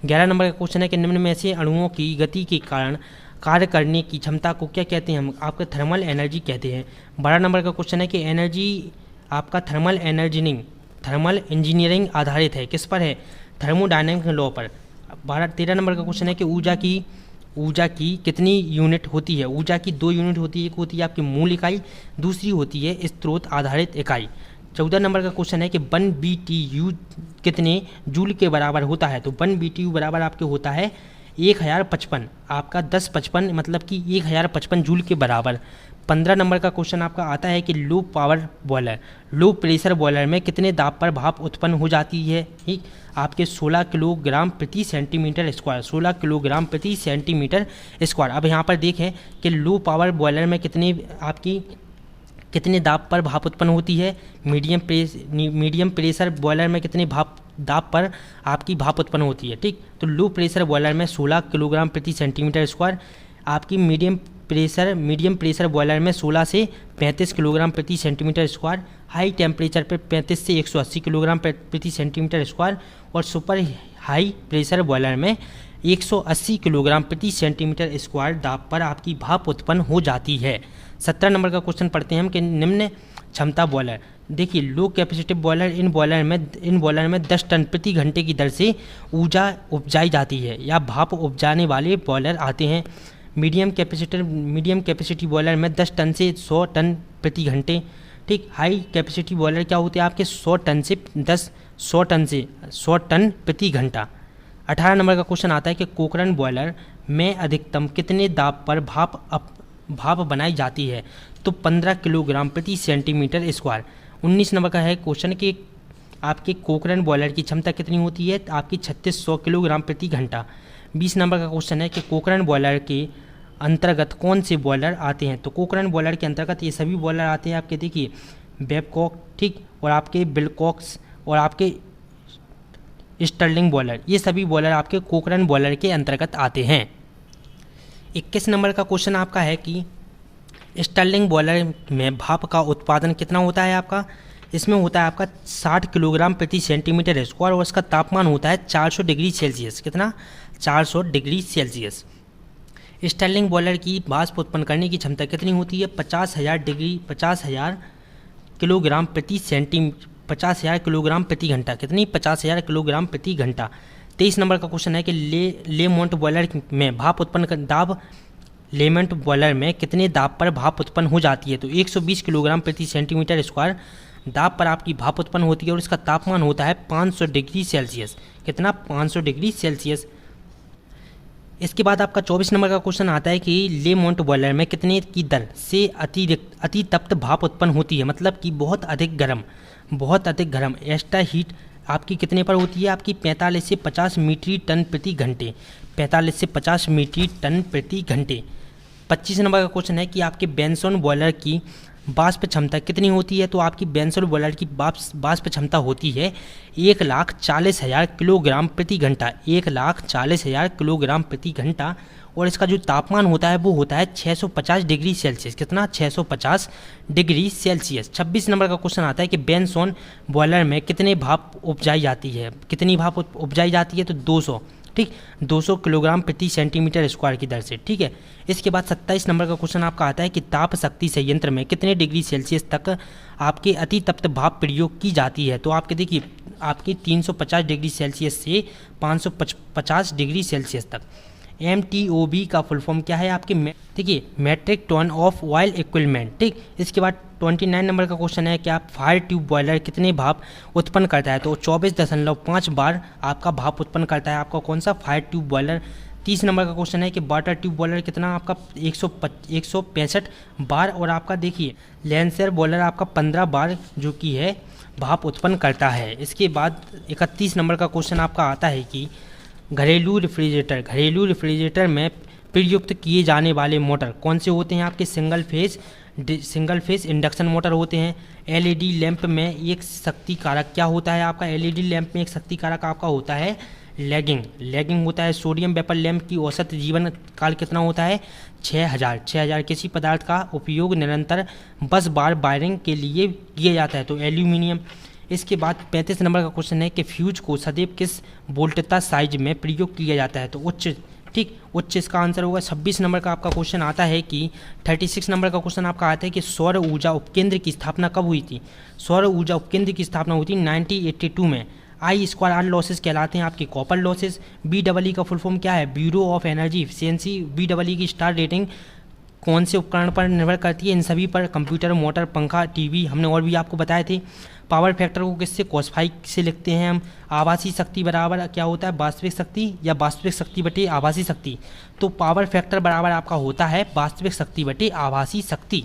11 नंबर का क्वेश्चन है कि निम्न में से अणुओं की गति के कारण कार्य करने की क्षमता को क्या कहते हैं, हम आपका थर्मल एनर्जी कहते हैं। 12 नंबर का क्वेश्चन है कि एनर्जी आपका थर्मल इंजीनियरिंग आधारित है, किस पर है, थर्मोडायनेमिक लॉ पर। 13 नंबर का क्वेश्चन है कि ऊर्जा की कितनी यूनिट होती है, ऊर्जा की 2 यूनिट होती है, एक होती है आपकी मूल इकाई, दूसरी होती है स्रोत आधारित इकाई। 14 नंबर का क्वेश्चन है कि 1 BTU कितने जूल के बराबर होता है, तो 1 BTU बराबर आपके होता है 1055, आपका 1055 मतलब कि 1055 जूल के बराबर। 15 नंबर का क्वेश्चन आपका आता है कि लो प्रेशर बॉयलर में कितने दाब पर भाप उत्पन्न हो जाती है, ठीक, आपके 16 किलोग्राम प्रति सेंटीमीटर स्क्वायर, 16 किलोग्राम प्रति सेंटीमीटर स्क्वायर। अब यहाँ पर देखें कि लो पावर बॉयलर में कितने दाब पर भाप उत्पन्न होती है, मीडियम प्रेशर बॉयलर में कितने दाब पर आपकी भाप उत्पन्न होती है, ठीक। तो लो प्रेशर बॉयलर में 16 किलोग्राम प्रति सेंटीमीटर स्क्वायर, आपकी मीडियम प्रेशर बॉयलर में 16 से 35 किलोग्राम प्रति सेंटीमीटर स्क्वायर, हाई टेम्परेचर पर 35 से 180 किलोग्राम प्रति सेंटीमीटर स्क्वायर, और सुपर हाई प्रेशर बॉयलर में 180 किलोग्राम प्रति सेंटीमीटर स्क्वायर दाब पर आपकी भाप उत्पन्न हो जाती है। 17 नंबर का क्वेश्चन पढ़ते हैं हम कि निम्न क्षमता बॉयलर, देखिए लो कैपेसिटिव बॉयलर, इन बॉयलर में 10 टन प्रति घंटे की दर से ऊर्जा उपजाई जाती है, या भाप उपजाने वाले बॉयलर आते हैं। मीडियम कैपेसिटी बॉयलर में 10 टन से 100 टन प्रति घंटे, ठीक। हाई कैपेसिटी बॉयलर क्या होते हैं आपके 100 टन प्रति घंटा। 18 नंबर का क्वेश्चन आता है कि कोकरन बॉयलर में अधिकतम कितने दाब पर भाप बनाई जाती है, तो 15 किलोग्राम प्रति सेंटीमीटर स्क्वायर। 19 नंबर का है क्वेश्चन कि आपके कोकरन बॉयलर की क्षमता कितनी होती है, आपकी 3600 किलोग्राम प्रति घंटा। 20 नंबर का क्वेश्चन है कि कोकरन बॉयलर के अंतर्गत कौन से बॉयलर आते हैं, तो कोकरन बॉयलर के अंतर्गत ये सभी बॉयलर आते हैं आपके, देखिए बेबकॉक, ठीक, और आपके बिलकॉक्स और आपके स्टर्लिंग बॉयलर, ये सभी बॉयलर आपके कोकरन बॉयलर के अंतर्गत आते हैं। 21 नंबर का क्वेश्चन आपका है कि स्टर्लिंग बॉयलर में भाप का उत्पादन कितना होता है आपका, इसमें होता है आपका 60 किलोग्राम प्रति सेंटीमीटर स्क्वायर, और इसका तापमान होता है 400 डिग्री सेल्सियस, कितना, 400 डिग्री सेल्सियस। स्टर्लिंग बॉयलर की वाष्प उत्पन्न करने की क्षमता कितनी होती है, 50,000 किलोग्राम प्रति घंटा, कितनी, 50,000 किलोग्राम प्रति घंटा। 23 नंबर का क्वेश्चन है कि लेमोंट बॉयलर में भाप उत्पन्न लेमोंट बॉयलर में कितने दाब पर भाप उत्पन्न हो जाती है, तो 120 किलोग्राम प्रति सेंटीमीटर स्क्वायर दाब पर आपकी भाप उत्पन्न होती है, और इसका तापमान होता है 500 डिग्री सेल्सियस, कितना, 500 डिग्री सेल्सियस। इसके बाद आपका 24 नंबर का क्वेश्चन आता है कि ले माउंट बॉयलर में कितने की दर से अति तप्त भाप उत्पन्न होती है, मतलब कि बहुत अधिक गर्म एक्स्ट्रा हीट आपकी कितने पर होती है, आपकी 45 से 50 मीट्रिक टन प्रति घंटे, 45 से 50 मीट्रिक टन प्रति घंटे। 25 नंबर का क्वेश्चन है कि आपके बेंसोन बॉयलर की वाष्प क्षमता कितनी होती है, तो आपकी बेंसोन बॉयलर की वाष्प क्षमता होती है 1,40,000 किलोग्राम प्रति घंटा, 1,40,000 किलोग्राम प्रति घंटा। और इसका जो तापमान होता है वो होता है 650 डिग्री सेल्सियस, कितना 650 डिग्री सेल्सियस। 26 नंबर का क्वेश्चन आता है कि बेंसोन बॉयलर में कितने भाप उपजाई जाती है, कितनी भाप उपजाई जाती है, तो 200, ठीक, 200 किलोग्राम प्रति सेंटीमीटर स्क्वायर की दर से, ठीक है। इसके बाद 27 नंबर का क्वेश्चन आपका आता है कि ताप शक्ति संयंत्र में कितने डिग्री सेल्सियस तक आपके अति तप्त भाप प्रयोग की जाती है, तो आपके देखिए आपकी 350 डिग्री सेल्सियस से 550 डिग्री सेल्सियस तक। MTOB का फुल फॉर्म क्या है आपके, देखिए metric ton of oil equipment, ठीक। इसके बाद 29 नंबर का क्वेश्चन है कि आप फायर ट्यूब बॉयलर कितने भाप उत्पन्न करता है, तो 24.5 बार आपका भाप उत्पन्न करता है आपका कौन सा फायर ट्यूब बॉयलर। 30 नंबर का क्वेश्चन है कि वाटर ट्यूब बॉयलर कितना आपका 165 बार, और आपका देखिए लैंसर बॉयलर आपका 15 बार जो कि है भाप उत्पन्न करता है। इसके बाद 31 नंबर का क्वेश्चन आपका आता है कि घरेलू रेफ्रिजरेटर में प्रयुक्त किए जाने वाले मोटर कौन से होते हैं, आपके सिंगल फेज इंडक्शन मोटर होते हैं। एलईडी लैंप में एक शक्ति कारक क्या होता है आपका, एलईडी लैंप में एक शक्ति कारक आपका होता है लैगिंग होता है। सोडियम वेपर लैंप की औसत जीवन काल कितना होता है, 6000। किसी पदार्थ का उपयोग निरंतर 10 बार वायरिंग के लिए किया जाता है, तो एल्यूमिनियम। इसके बाद 35 नंबर का क्वेश्चन है कि फ्यूज को सदैव किस वोल्टता साइज में प्रयोग किया जाता है, तो उच्च, ठीक, उच्च इसका आंसर होगा। 26 नंबर का आपका क्वेश्चन आता है कि 36 नंबर का क्वेश्चन आपका आता है कि सौर ऊर्जा उपकेंद्र की स्थापना कब हुई थी, सौर ऊर्जा उपकेंद्र की स्थापना हुई थी 1982 में। I2R लॉसेस कहलाते हैं आपके कॉपर लॉसेस। BEE का फुल फॉर्म क्या है, bureau of energy efficiency. BEE की स्टार रेटिंग कौन से उपकरण पर निर्भर करती है, इन सभी पर, कंप्यूटर, मोटर, पंखा, टीवी, हमने और भी आपको बताए थे। पावर फैक्टर को किससे, कॉस फाई से लिखते हैं हम। आभासी शक्ति बराबर क्या होता है, वास्तविक शक्ति, या वास्तविक शक्ति बटे आभासी शक्ति, तो पावर फैक्टर बराबर आपका होता है वास्तविक शक्ति बटे आभासी शक्ति।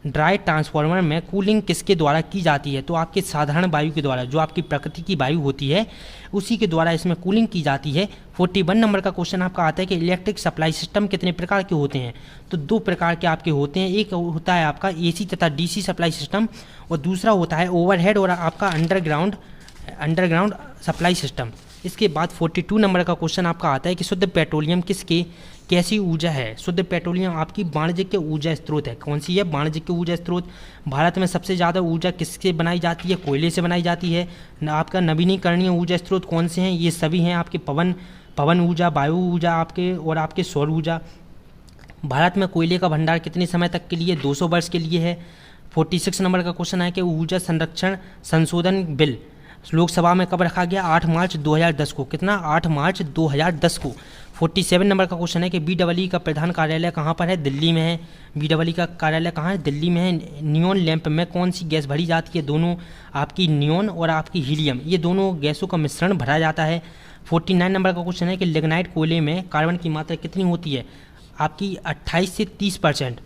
ड्राई ट्रांसफार्मर में कूलिंग किसके द्वारा की जाती है, तो आपके साधारण वायु के द्वारा, जो आपकी प्रकृति की वायु होती है उसी के द्वारा इसमें कूलिंग की जाती है। 41 नंबर का क्वेश्चन आपका आता है कि इलेक्ट्रिक सप्लाई सिस्टम कितने प्रकार के होते हैं, तो 2 प्रकार के आपके होते हैं। एक होता है आपका AC तथा DC सप्लाई सिस्टम, और दूसरा होता है ओवरहेड और आपका अंडरग्राउंड सप्लाई सिस्टम। इसके बाद 42 नंबर का क्वेश्चन आपका आता है कि शुद्ध पेट्रोलियम किसके कैसी ऊर्जा है, शुद्ध पेट्रोलियम आपकी वाणिज्यिक ऊर्जा स्रोत है, कौन सी है, वाणिज्यिक ऊर्जा स्रोत। भारत में सबसे ज़्यादा ऊर्जा किससे बनाई जाती है, कोयले से बनाई जाती है। आपका नवीनीकरणीय ऊर्जा स्रोत कौन से हैं, ये सभी हैं आपके पवन ऊर्जा, वायु ऊर्जा आपके, और आपके सौर ऊर्जा। भारत में कोयले का भंडार कितने समय तक के लिए, 200 वर्ष के लिए है। 46 नंबर का क्वेश्चन है कि ऊर्जा संरक्षण संशोधन बिल लोकसभा में कब रखा गया, 8 मार्च 2010 को, कितना, 8 मार्च 2010 को। 47 नंबर का क्वेश्चन है कि BEE का प्रधान कार्यालय कहाँ पर है, दिल्ली में है। BEE का कार्यालय कहाँ है, दिल्ली में है। नियोन लैंप में कौन सी गैस भरी जाती है, दोनों आपकी नियोन और आपकी हीलियम, ये दोनों गैसों का मिश्रण भरा जाता है। 49 नंबर का क्वेश्चन है कि लिग्नाइट कोयले में कार्बन की मात्रा कितनी होती है, आपकी 28 से 30%।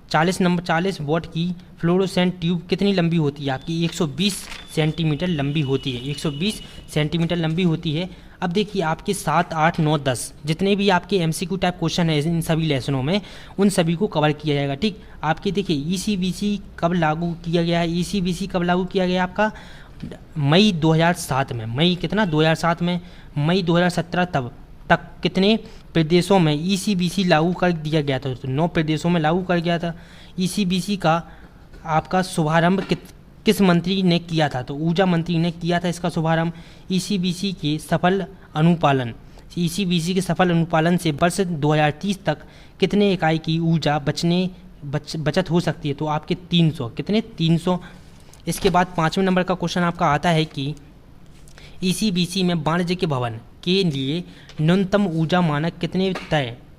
40 वॉट की फ्लोरोसेंट ट्यूब कितनी लंबी होती है, आपकी 120 सेंटीमीटर लंबी होती है, 120 सेंटीमीटर लंबी होती है। अब देखिए आपके 7, 8, 9, 10 जितने भी आपके MCQ टाइप क्वेश्चन है इन सभी लेसनों में, उन सभी को कवर किया जाएगा, ठीक। आपके देखिए ECBC कब लागू किया गया है, ECBC कब लागू किया गया आपका, मई 2007 में, मई कितना 2007 में। मई 2017 तक कितने प्रदेशों में ECBC लागू कर दिया गया था, तो 9 प्रदेशों में लागू कर गया था। ECBC का आपका शुभारंभ किस मंत्री ने किया था, तो ऊर्जा मंत्री ने किया था इसका शुभारंभ। ECBC के सफल अनुपालन से वर्ष 2030 तक कितने इकाई की ऊर्जा बचत हो सकती है, तो आपके 300, कितने, 300। इसके बाद 5वें नंबर का क्वेश्चन आपका आता है कि ECBC में वाणिज्यिक भवन के लिए न्यूनतम ऊर्जा मानक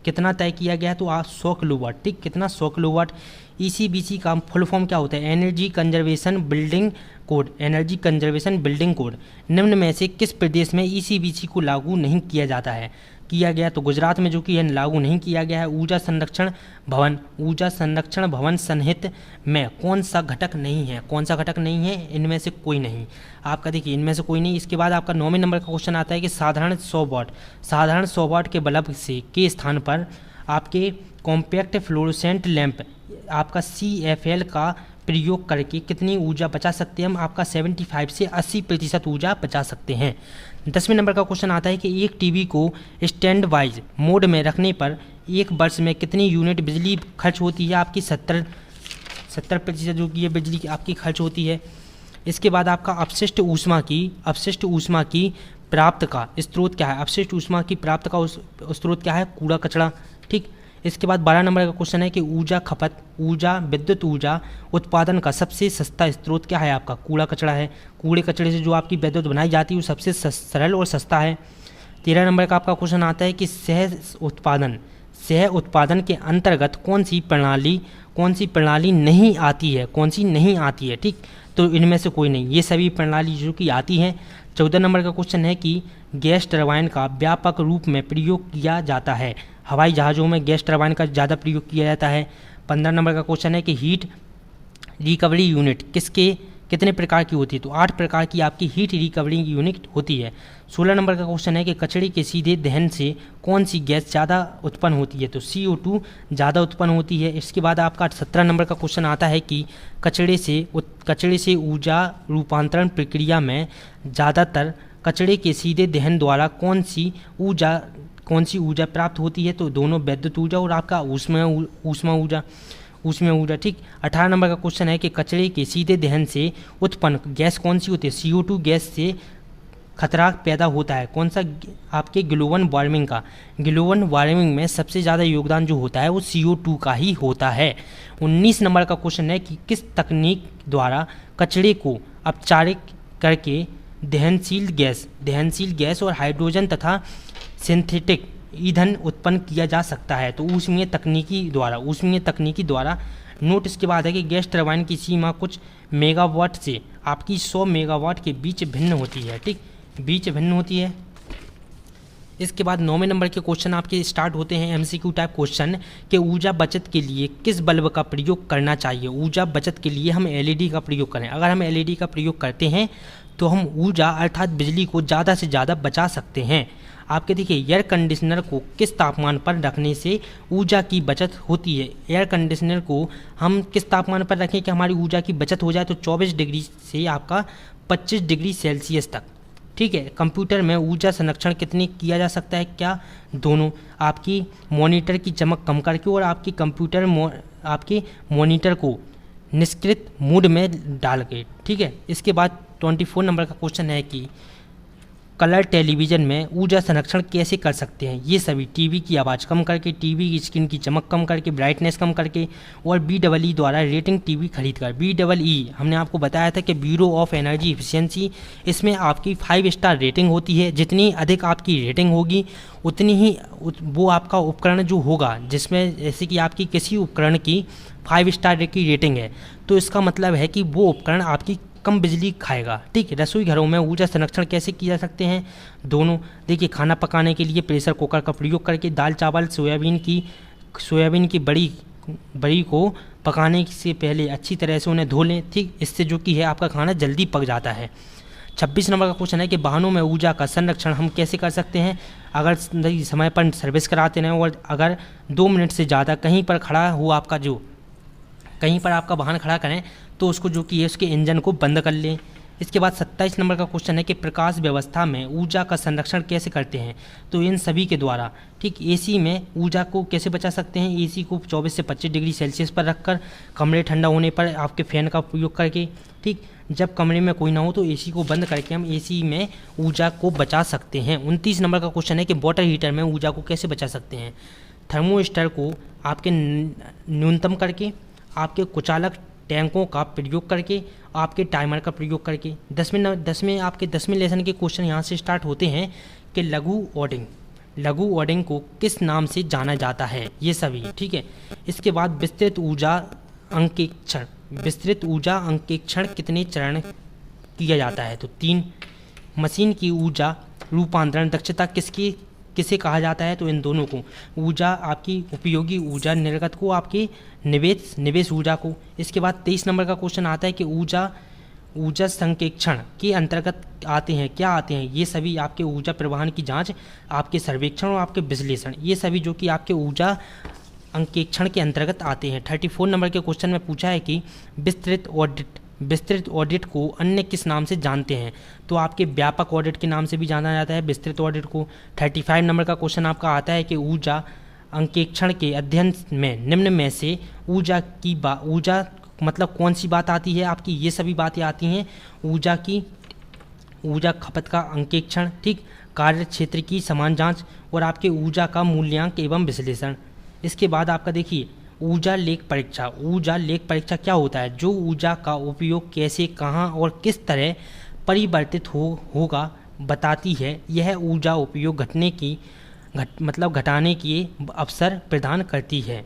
कितना तय किया गया, तो आप 100 किलोवाट, ठीक, कितना, 100 किलोवाट। ECBC का फुल फॉर्म क्या होता है, energy conservation building code, energy conservation building code. निम्न में से किस प्रदेश में ECBC को लागू नहीं किया जाता है, किया गया, तो गुजरात में जो कि है लागू नहीं किया गया है। ऊर्जा संरक्षण भवन संहित में कौन सा घटक नहीं है? कौन सा घटक नहीं है? इनमें से कोई नहीं। आपका देखिए इनमें से कोई नहीं। इसके बाद आपका 9वें नंबर का क्वेश्चन आता है कि साधारण 100 वाट के बल्ब से के स्थान पर आपके कॉम्पैक्ट फ्लोरोसेंट लैंप आपका CFL का प्रयोग करके कितनी ऊर्जा बचा सकते हैं हम? आपका 75 से 80% ऊर्जा बचा सकते हैं। 10वें नंबर का क्वेश्चन आता है कि एक टीवी को स्टैंड वाइज मोड में रखने पर एक वर्ष में कितनी यूनिट बिजली खर्च होती है? आपकी 70% जो कि ये बिजली आपकी खर्च होती है। इसके बाद आपका अपशिष्ट ऊष्मा की प्राप्त का स्रोत क्या है? अपशिष्ट ऊष्मा की प्राप्त का स्रोत क्या है? कूड़ा कचरा। ठीक। इसके बाद 12 नंबर का क्वेश्चन है कि विद्युत ऊर्जा उत्पादन का सबसे सस्ता स्रोत क्या है? आपका कूड़ा कचरा है। कूड़े कचरे से जो आपकी विद्युत बनाई जाती है वो सबसे सरल और सस्ता है। 13 नंबर का आपका क्वेश्चन आता है कि सह उत्पादन के अंतर्गत कौन सी प्रणाली नहीं आती है? कौन सी नहीं आती है? ठीक, तो इनमें से कोई नहीं, ये सभी प्रणाली जो कि आती हैं। 14 नंबर का क्वेश्चन है कि गैस टरबाइन का व्यापक रूप में प्रयोग किया जाता है। हवाई जहाज़ों में गैस टरबाइन का ज़्यादा प्रयोग किया जाता है। 15 नंबर का क्वेश्चन है कि हीट रिकवरी यूनिट कितने प्रकार की होती है? तो 8 प्रकार की आपकी हीट रिकवरी यूनिट होती है। 16 नंबर का क्वेश्चन है कि कचरे के सीधे दहन से कौन सी गैस ज़्यादा उत्पन्न होती है? तो CO2 ज़्यादा उत्पन्न होती है। इसके बाद आपका 17 नंबर का क्वेश्चन आता है कि कचरे से ऊर्जा रूपांतरण प्रक्रिया में ज़्यादातर कचरे के सीधे दहन द्वारा कौन सी ऊर्जा प्राप्त होती है? तो दोनों, विद्युत ऊर्जा और आपका ऊष्मा ऊर्जा। ठीक। 18 नंबर का क्वेश्चन है कि कचरे के सीधे दहन से उत्पन्न गैस कौन सी होती है? CO2 गैस से खतरा पैदा होता है। कौन सा? आपके ग्लोबल वार्मिंग में सबसे ज़्यादा योगदान जो होता है वो CO2 का ही होता है। 19 नंबर का क्वेश्चन है कि किस तकनीक द्वारा कचरे को अपचारित करके दहनशील गैस और हाइड्रोजन तथा सिंथेटिक ईंधन उत्पन्न किया जा सकता है? तो ऊष्मीय तकनीकी द्वारा। नोट इसके बाद है कि गैस टरबाइन की सीमा कुछ मेगावाट से आपकी 100 मेगावाट के बीच भिन्न होती है। ठीक, बीच भिन्न होती है। इसके बाद 9वें नंबर के क्वेश्चन आपके स्टार्ट होते हैं MCQ टाइप क्वेश्चन कि ऊर्जा बचत के लिए किस बल्ब का प्रयोग करना चाहिए? ऊर्जा बचत के लिए हम LED का प्रयोग करें। अगर हम LED का प्रयोग करते हैं तो हम ऊर्जा अर्थात बिजली को ज़्यादा से ज़्यादा बचा सकते हैं। आपके देखिए एयर कंडीशनर को किस तापमान पर रखने से ऊर्जा की बचत होती है? एयर कंडीशनर को हम किस तापमान पर रखें कि हमारी ऊर्जा की बचत हो जाए? तो 24 डिग्री से आपका 25 डिग्री सेल्सियस तक। ठीक है। कंप्यूटर में ऊर्जा संरक्षण कितनी किया जा सकता है? क्या? दोनों, आपकी मॉनिटर की चमक कम करके और आपके मॉनिटर को निष्क्रिय मोड में डाल के। ठीक है। इसके बाद 24 नंबर का क्वेश्चन है कि कलर टेलीविज़न में ऊर्जा संरक्षण कैसे कर सकते हैं? ये सभी टीवी की आवाज़ कम करके, टीवी की स्क्रीन की चमक कम करके, ब्राइटनेस कम करके और BEE द्वारा रेटिंग टीवी खरीद कर। BEE हमने आपको बताया था कि ब्यूरो ऑफ एनर्जी एफिशिएंसी, इसमें आपकी 5 स्टार रेटिंग होती है। जितनी अधिक आपकी रेटिंग होगी उतनी ही वो आपका उपकरण जो होगा, जिसमें जैसे कि आपकी किसी उपकरण की 5 स्टार की रेटिंग है तो इसका मतलब है कि वो उपकरण आपकी कम बिजली खाएगा। ठीक। रसोई घरों में ऊर्जा संरक्षण कैसे किए जा सकते हैं? दोनों, देखिए खाना पकाने के लिए प्रेशर कुकर का प्रयोग करके, दाल चावल सोयाबीन की बड़ी को पकाने से पहले अच्छी तरह से उन्हें धो लें। ठीक, इससे जो कि है आपका खाना जल्दी पक जाता है। 26 नंबर का क्वेश्चन है कि वाहनों में ऊर्जा का संरक्षण हम कैसे कर सकते हैं? अगर समय पर सर्विस कराते रहें और अगर 2 मिनट से ज़्यादा कहीं पर आपका वाहन खड़ा करें तो उसको जो कि है उसके इंजन को बंद कर लें। इसके बाद 27 नंबर का क्वेश्चन है कि प्रकाश व्यवस्था में ऊर्जा का संरक्षण कैसे करते हैं? तो इन सभी के द्वारा। ठीक। AC में ऊर्जा को कैसे बचा सकते हैं? AC को 24 से 25 डिग्री सेल्सियस पर रखकर, कमरे ठंडा होने पर आपके फ़ैन का उपयोग करके। ठीक। जब कमरे में कोई ना हो तो AC को बंद करके हम AC में ऊर्जा को बचा सकते हैं। 29 नंबर का क्वेश्चन है कि वाटर हीटर में ऊर्जा को कैसे बचा सकते हैं? थर्मोस्टर को आपके न्यूनतम करके, आपके कुचालक टैंकों का प्रयोग करके, आपके टाइमर का प्रयोग करके। 10वें लेसन के क्वेश्चन यहाँ से स्टार्ट होते हैं कि लघु ऑडिंग को किस नाम से जाना जाता है? ये सभी। ठीक है। इसके बाद विस्तृत ऊर्जा अंकेक्षण कितने चरण किया जाता है? तो 3। मशीन की ऊर्जा रूपांतरण दक्षता किसे कहा जाता है, तो इन दोनों को, ऊर्जा आपकी उपयोगी ऊर्जा, निर्गत को आपकी निवेश ऊर्जा को। इसके बाद 23 नंबर का क्वेश्चन आता है कि ऊर्जा संकेक्षण के अंतर्गत आते हैं, क्या आते हैं, ये सभी आपके ऊर्जा प्रवाहन की जांच, आपके सर्वेक्षण और आपके विश्लेषण, ये सभी जो कि आपके ऊर्जा अंकेक्षण के अंतर्गत आते हैं। 34 नंबर के क्वेश्चन में पूछा है कि विस्तृत ऑडिट को अन्य किस नाम से जानते हैं, तो आपके व्यापक ऑडिट के नाम से भी जाना जाता है विस्तृत ऑडिट को। 35 नंबर का क्वेश्चन आपका आता है कि ऊर्जा अंकेक्षण के अध्ययन में निम्न में से ऊर्जा मतलब कौन सी बात आती है आपकी, ये सभी बातें आती हैं, ऊर्जा खपत का अंकेक्षण, ठीक, कार्य क्षेत्र की समान जांच और आपके ऊर्जा का मूल्यांकन एवं विश्लेषण। इसके बाद आपका देखिए ऊर्जा लेख परीक्षा क्या होता है, जो ऊर्जा का उपयोग कैसे, कहाँ और किस तरह परिवर्तित होगा बताती है। यह ऊर्जा उपयोग घटाने के अवसर प्रदान करती है,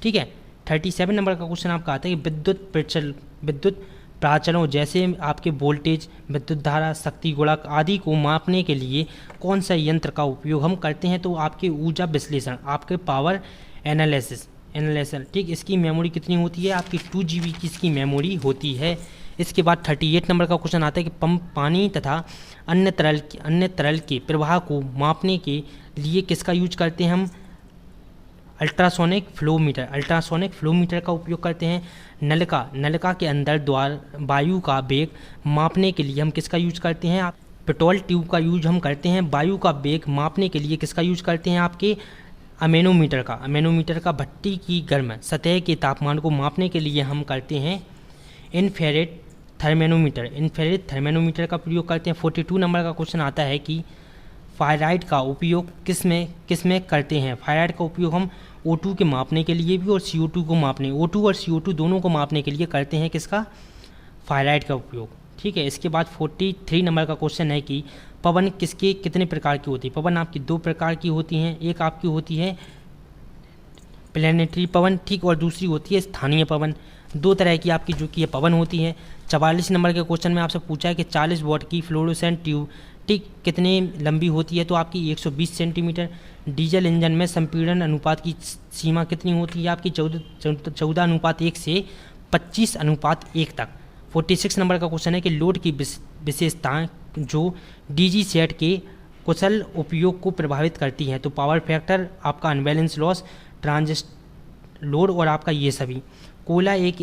ठीक है। 37 नंबर का क्वेश्चन आपका आता है कि विद्युत प्राचलों जैसे आपके वोल्टेज, विद्युत धारा, शक्ति गुणक आदि को मापने के लिए कौन सा यंत्र का उपयोग हम करते हैं, तो आपके ऊर्जा विश्लेषण, आपके पावर एनालिसिस, ठीक। इसकी मेमोरी कितनी होती है आपकी, 2 GB की इसकी मेमोरी होती है। इसके बाद 38 नंबर का क्वेश्चन आता है कि पंप पानी तथा अन्य तरल के प्रवाह को मापने के लिए किसका यूज करते हैं हम, अल्ट्रासोनिक फ्लो मीटर का उपयोग करते हैं। नलिका के अंदर द्वार वायु का वेग मापने के लिए हम किसका यूज करते हैं, पेट्रोल ट्यूब का यूज हम करते हैं। वायु का वेग मापने के लिए किसका यूज करते हैं, आपके अमेनोमीटर का भट्टी की गर्म सतह के तापमान को मापने के लिए हम करते हैं इंफ्रारेड थर्मेनोमीटर का प्रयोग करते हैं। 42 नंबर का क्वेश्चन आता है कि फायराइड का उपयोग किस में करते हैं। फायराइड का उपयोग हम O2 के मापने के लिए भी और CO2 को मापने, O2 और CO2 दोनों को मापने के लिए करते हैं किसका, फायराइड का उपयोग, ठीक है। इसके बाद 43 नंबर का क्वेश्चन है कि पवन कितने प्रकार की होती है। पवन आपकी 2 प्रकार की होती हैं, एक आपकी होती है प्लैनेटरी पवन, ठीक, और दूसरी होती है स्थानीय पवन। 2 तरह की आपकी जो कि ये पवन होती है। 44 नंबर के क्वेश्चन में आपसे पूछा है कि 40 वॉट की फ्लोरोसेंट ट्यूब, ठीक, कितने लंबी होती है, तो आपकी 120 सेंटीमीटर। डीजल इंजन में संपीड़न अनुपात की सीमा कितनी होती है आपकी, 14:1 से 25:1 तक। 46 नंबर का क्वेश्चन है कि लोड की विशेषताएं जो डीजी सेट के कुशल उपयोग को प्रभावित करती हैं, तो पावर फैक्टर, आपका अनबैलेंस लॉस, ट्रांजिस्ट लोड और आपका ये सभी। कोयला एक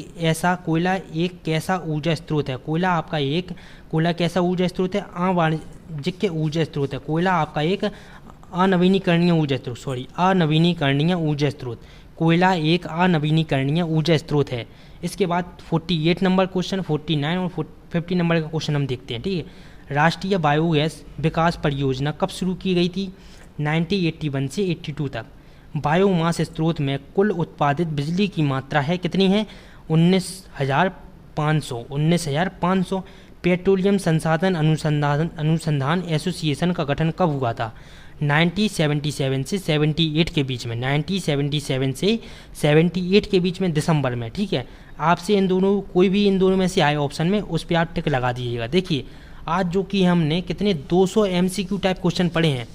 कैसा ऊर्जा स्रोत है। कोयला कैसा ऊर्जा स्रोत है, अवाणिज्यिक ऊर्जा स्रोत है। कोयला आपका एक अनवीनीकरणीय ऊर्जा स्रोत है। इसके बाद 48 नंबर क्वेश्चन, 49 और 50 नंबर का क्वेश्चन हम देखते हैं, ठीक है। राष्ट्रीय बायोगैस विकास परियोजना कब शुरू की गई थी, 1981 से 82 तक। बायोमास स्रोत में कुल उत्पादित बिजली की मात्रा है कितनी है, 19,500। पेट्रोलियम संसाधन अनुसंधान एसोसिएशन का गठन कब हुआ था, 1977 से 78 के बीच में, 1977 से 78 के बीच में दिसंबर में, ठीक है। आपसे कोई भी इन दोनों में से आए ऑप्शन में, उस पर आप टिक लगा दीजिएगा। देखिए आज जो कि हमने कितने 200 MCQ टाइप क्वेश्चन पढ़े हैं,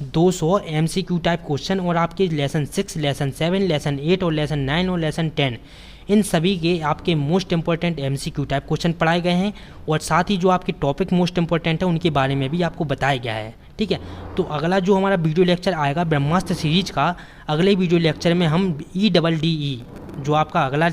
200 MCQ टाइप क्वेश्चन, और आपके लेसन 6, लेसन 7, लेसन 8 और लेसन 9 और लेसन 10, इन सभी के आपके most important MCQ type question पढ़ाए गए हैं, और साथ ही जो आपके टॉपिक मोस्ट इंपॉर्टेंट है उनके बारे में भी आपको बताया गया है, ठीक है। तो अगला जो हमारा वीडियो लेक्चर आएगा ब्रह्मास्त्र सीरीज का, अगले वीडियो लेक्चर में हम EEE जो आपका अगला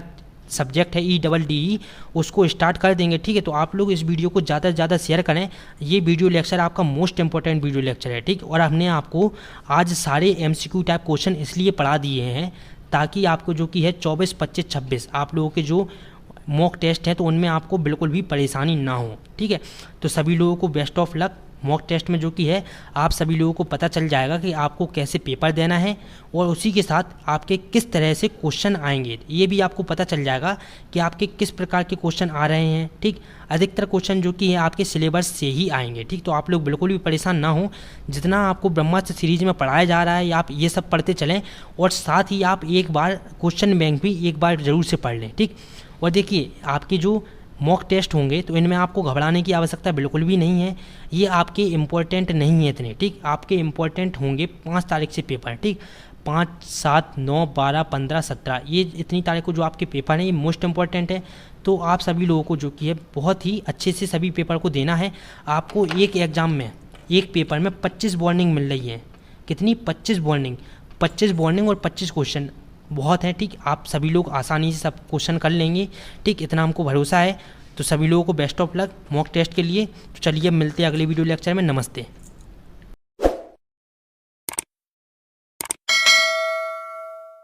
सब्जेक्ट है EEE, उसको स्टार्ट कर देंगे, ठीक है। तो आप लोग इस वीडियो को ज़्यादा से ज़्यादा शेयर करें, ये वीडियो लेक्चर आपका मोस्ट इंपॉर्टेंट वीडियो लेक्चर है, ठीक। और हमने आपको आज सारे MCQ टाइप क्वेश्चन इसलिए पढ़ा दिए हैं ताकि आपको जो कि है 24, 25, 26 आप लोगों के जो मॉक टेस्ट हैं तो उनमें आपको बिल्कुल भी परेशानी ना हो, ठीक है। तो सभी लोगों को best of luck. Mock test में जो कि है आप सभी लोगों को पता चल जाएगा कि आपको कैसे पेपर देना है, और उसी के साथ आपके किस तरह से क्वेश्चन आएंगे ये भी आपको पता चल जाएगा कि आपके किस प्रकार के क्वेश्चन आ रहे हैं, ठीक। अधिकतर क्वेश्चन जो कि है आपके सिलेबस से ही आएंगे, ठीक। तो आप लोग बिल्कुल भी परेशान ना हो, जितना आपको ब्रह्मास्त्र सीरीज में पढ़ाया जा रहा है आप ये सब पढ़ते चलें, और साथ ही आप एक बार क्वेश्चन बैंक भी एक बार ज़रूर से पढ़ लें, ठीक। और देखिए आपकी जो मॉक टेस्ट होंगे तो इनमें आपको घबराने की आवश्यकता बिल्कुल भी नहीं है। ये आपके इम्पोर्टेंट नहीं है इतने, ठीक। आपके इम्पोर्टेंट होंगे 5 तारीख से पेपर, ठीक। 5, 7, 9, 12, 15, 17 ये इतनी तारीख को जो आपके पेपर हैं ये मोस्ट इम्पॉर्टेंट है। तो आप सभी लोगों को जो कि है बहुत ही अच्छे से सभी पेपर को देना है। आपको एक एग्ज़ाम में, एक पेपर में 25 वार्निंग मिल रही है। कितनी? 25 वार्निंग। 25 वार्निंग और 25 क्वेश्चन बहुत है, ठीक। आप सभी लोग आसानी से सब क्वेश्चन कर लेंगे, ठीक। इतना हमको भरोसा है। तो सभी लोगों को best of luck mock test के लिए। तो चलिए मिलते हैं अगले वीडियो लेक्चर में। नमस्ते।